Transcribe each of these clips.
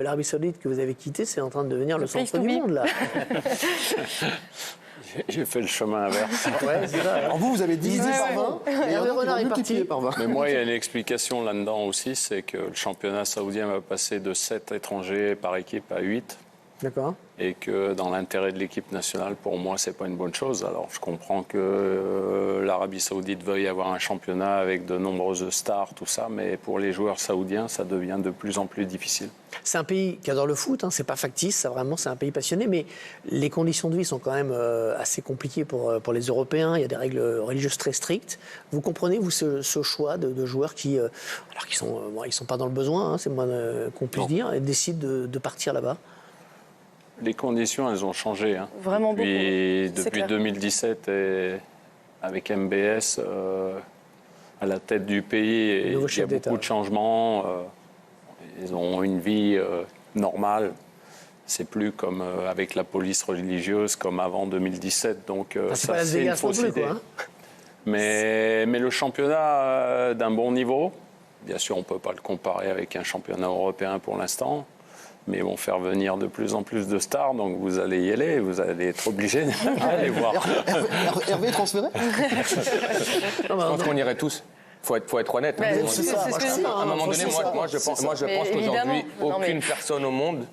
L'Arabie Saoudite que vous avez quittée, c'est en train de devenir le centre du monde, là. J'ai fait le chemin inverse. Ouais, c'est ça. Alors vous avez divisé par 20 et Hervé Renard est multiplié parti. par 20. Mais moi, il y a une explication là-dedans aussi, c'est que le championnat saoudien va passer de 7 étrangers par équipe à 8. D'accord. Et que dans l'intérêt de l'équipe nationale, pour moi, c'est pas une bonne chose. Alors, je comprends que l'Arabie Saoudite veuille avoir un championnat avec de nombreuses stars, tout ça, mais pour les joueurs saoudiens, ça devient de plus en plus difficile. C'est un pays qui adore le foot, hein, c'est pas factice, ça vraiment, c'est un pays passionné, mais les conditions de vie sont quand même assez compliquées pour les Européens. Il y a des règles religieuses très strictes. Vous comprenez, vous, ce choix de joueurs qui, alors qu'ils sont, ils sont pas dans le besoin, hein, c'est moins qu'on puisse dire, et décident de partir là-bas? Les conditions, elles ont changé. Hein. Vraiment beaucoup. Depuis 2017, et avec MBS à la tête du pays, il y a beaucoup de changements. Ils ont une vie normale. C'est plus comme avec la police religieuse comme avant 2017. Donc ça, c'est une fausse idée. Hein. Mais le championnat d'un bon niveau, bien sûr, on ne peut pas le comparer avec un championnat européen pour l'instant. Mais ils vont faire venir de plus en plus de stars, donc vous allez y aller, vous allez être obligé d'aller voir. Hervé est transféré? Je pense qu'on irait tous. Faut être honnête. Hein. C'est ça. À un moment donné, moi je pense qu'aujourd'hui, aucune personne au monde,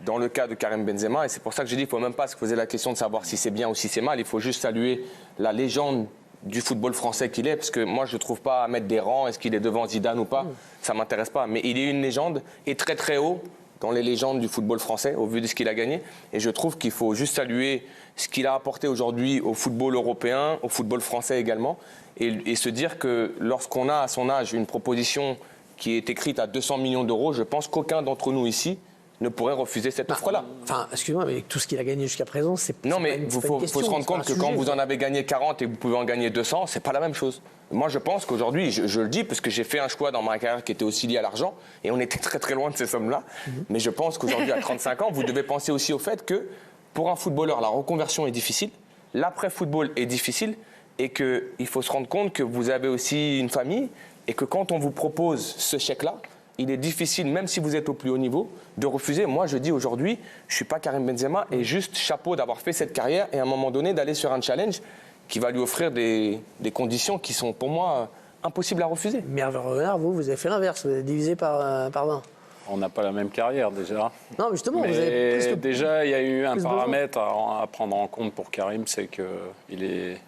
dans le cas de Karim Benzema, et c'est pour ça que j'ai dit qu'il ne faut même pas se poser la question de savoir si c'est bien ou si c'est mal, il faut juste saluer la légende du football français qu'il est, parce que moi je ne trouve pas à mettre des rangs, est-ce qu'il est devant Zidane ou pas, ça ne m'intéresse pas. Mais il est une légende et très très haut dans les légendes du football français, au vu de ce qu'il a gagné. Et je trouve qu'il faut juste saluer ce qu'il a apporté aujourd'hui au football européen, au football français également, et se dire que lorsqu'on a à son âge une proposition qui est écrite à 200 millions d'euros, je pense qu'aucun d'entre nous ici ne pourrait refuser cette offre-là. Enfin, excusez-moi, mais tout ce qu'il a gagné jusqu'à présent, c'est non, mais il faut se rendre compte que quand vous en avez gagné 40 et que vous pouvez en gagner 200, c'est pas la même chose. Moi, je pense qu'aujourd'hui, je le dis parce que j'ai fait un choix dans ma carrière qui était aussi lié à l'argent et on était très très loin de ces sommes-là. Mais je pense qu'aujourd'hui, à 35 ans, vous devez penser aussi au fait que pour un footballeur, la reconversion est difficile, l'après-football est difficile et qu'il faut se rendre compte que vous avez aussi une famille et que quand on vous propose ce chèque-là, il est difficile, même si vous êtes au plus haut niveau, de refuser. Moi, je dis aujourd'hui, je ne suis pas Karim Benzema et juste chapeau d'avoir fait cette carrière et à un moment donné d'aller sur un challenge qui va lui offrir des conditions qui sont pour moi impossibles à refuser. Mais Hervé Renard, vous avez fait l'inverse, vous avez divisé par 20. On n'a pas la même carrière déjà. Non, mais justement, vous avez plus déjà, il y a eu un paramètre à prendre en compte pour Karim, c'est qu'il est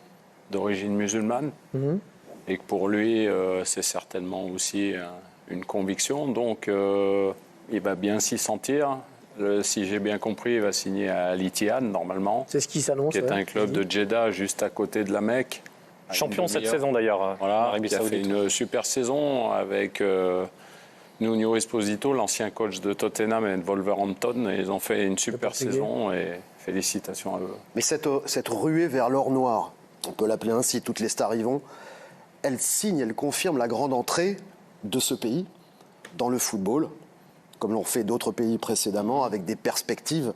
d'origine musulmane et que pour lui, c'est certainement aussi une conviction, donc il va bien s'y sentir. Si j'ai bien compris, il va signer à Al Ittihad normalement. C'est ce qui s'annonce. Qui est un club de Jeddah juste à côté de la Mecque. Champion cette saison d'ailleurs. Voilà, qui a fait une super saison avec Nuno Esposito, l'ancien coach de Tottenham et de Wolverhampton. Et ils ont fait une super saison et félicitations à eux. Mais cette ruée vers l'or noir, on peut l'appeler ainsi, toutes les stars y vont, elle signe, elle confirme la grande entrée de ce pays dans le football, comme l'ont fait d'autres pays précédemment, avec des perspectives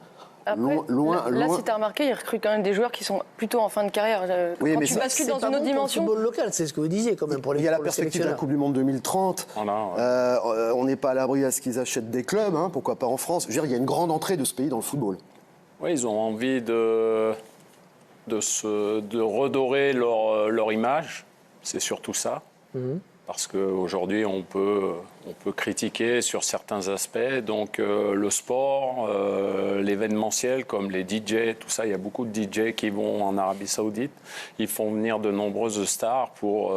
loin. Là, si tu as remarqué, ils recrutent quand même des joueurs qui sont plutôt en fin de carrière. Oui, quand mais tu bascules dans une autre dimension. Le football local, c'est ce que vous disiez quand même pour les. Il y a la perspective de la Coupe du Monde 2030. On n'est pas à l'abri à ce qu'ils achètent des clubs, hein, pourquoi pas en France. Je veux dire, il y a une grande entrée de ce pays dans le football. Oui, ils ont envie de redorer leur image. C'est surtout ça. Parce qu'aujourd'hui, on peut critiquer sur certains aspects. Donc, le sport, l'événementiel, comme les DJ, tout ça, il y a beaucoup de DJ qui vont en Arabie Saoudite. Ils font venir de nombreuses stars pour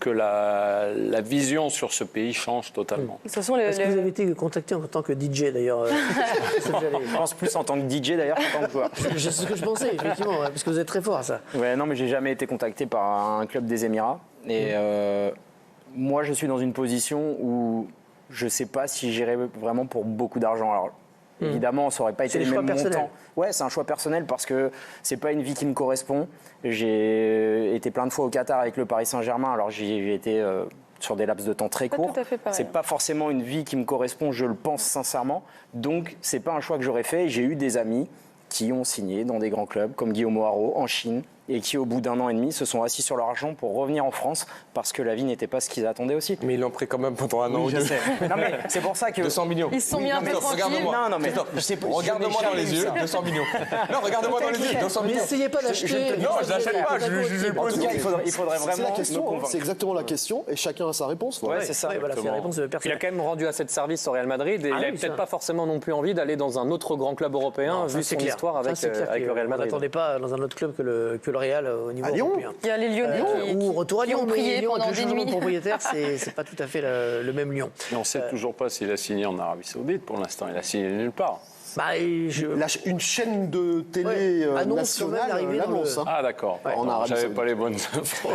que la vision sur ce pays change totalement. Est-ce que vous avez été contacté en tant que DJ, d'ailleurs Je pense plus en tant que DJ, d'ailleurs, qu'en tant que joueur. C'est ce que je pensais, effectivement, parce que vous êtes très fort à ça. Ouais, non, mais j'ai jamais été contacté par un club des Émirats. Et moi, je suis dans une position où je ne sais pas si j'irai vraiment pour beaucoup d'argent. Alors, évidemment, ça n'aurait pas été les mêmes montants. Ouais, c'est un choix personnel parce que ce n'est pas une vie qui me correspond. J'ai été plein de fois au Qatar avec le Paris Saint-Germain. Alors, j'y ai été sur des laps de temps très courts. Ce n'est pas forcément une vie qui me correspond, je le pense sincèrement. Donc, ce n'est pas un choix que j'aurais fait. J'ai eu des amis qui ont signé dans des grands clubs comme Guillaume Haro en Chine, et qui, au bout d'1 an et demi, se sont assis sur leur argent pour revenir en France parce que la vie n'était pas ce qu'ils attendaient aussi. Mais ils l'ont pris quand même pendant 1 an ou 2. Non, mais c'est pour ça que... 200 millions. Ils se sont mis un peu tranquilles. Regarde-moi. Non, mais Regarde-moi dans les yeux, 200 millions. Non, regarde-moi dans les yeux, 200 millions. N'essayez pas d'acheter. Non, je l'achète pas, je En tout cas, il faudrait C'est vraiment la me question, convaincre. c'est exactement la question, et chacun a sa réponse. Ouais, c'est ça. Voilà, c'est la réponse Il a personnelle. quand même rendu assez de service au Real Madrid et il oui, n'avait ça. peut-être pas forcément non plus envie d'aller dans un autre grand club européen Non, ça, vu c'est son clair. histoire avec, Ça, c'est clair avec le Real On Madrid. n'attendait pas dans un autre club que le Real au niveau À Lyon. européen. Il y a les Lyonnais Ou retour à qui Lyon, ont mais prié Lyon, avec pendant le des changement de nuits. propriétaire, c'est pas tout à fait le même Lyon. Mais on ne sait toujours pas s'il a signé en Arabie Saoudite pour l'instant. Il a signé nulle part. Bah, Une chaîne de télé Ouais, annonce quand même nationale l'arrivée dans l'annonce. le- hein. Ah d'accord. En Arabie J'avais Saoudite. pas les bonnes infos.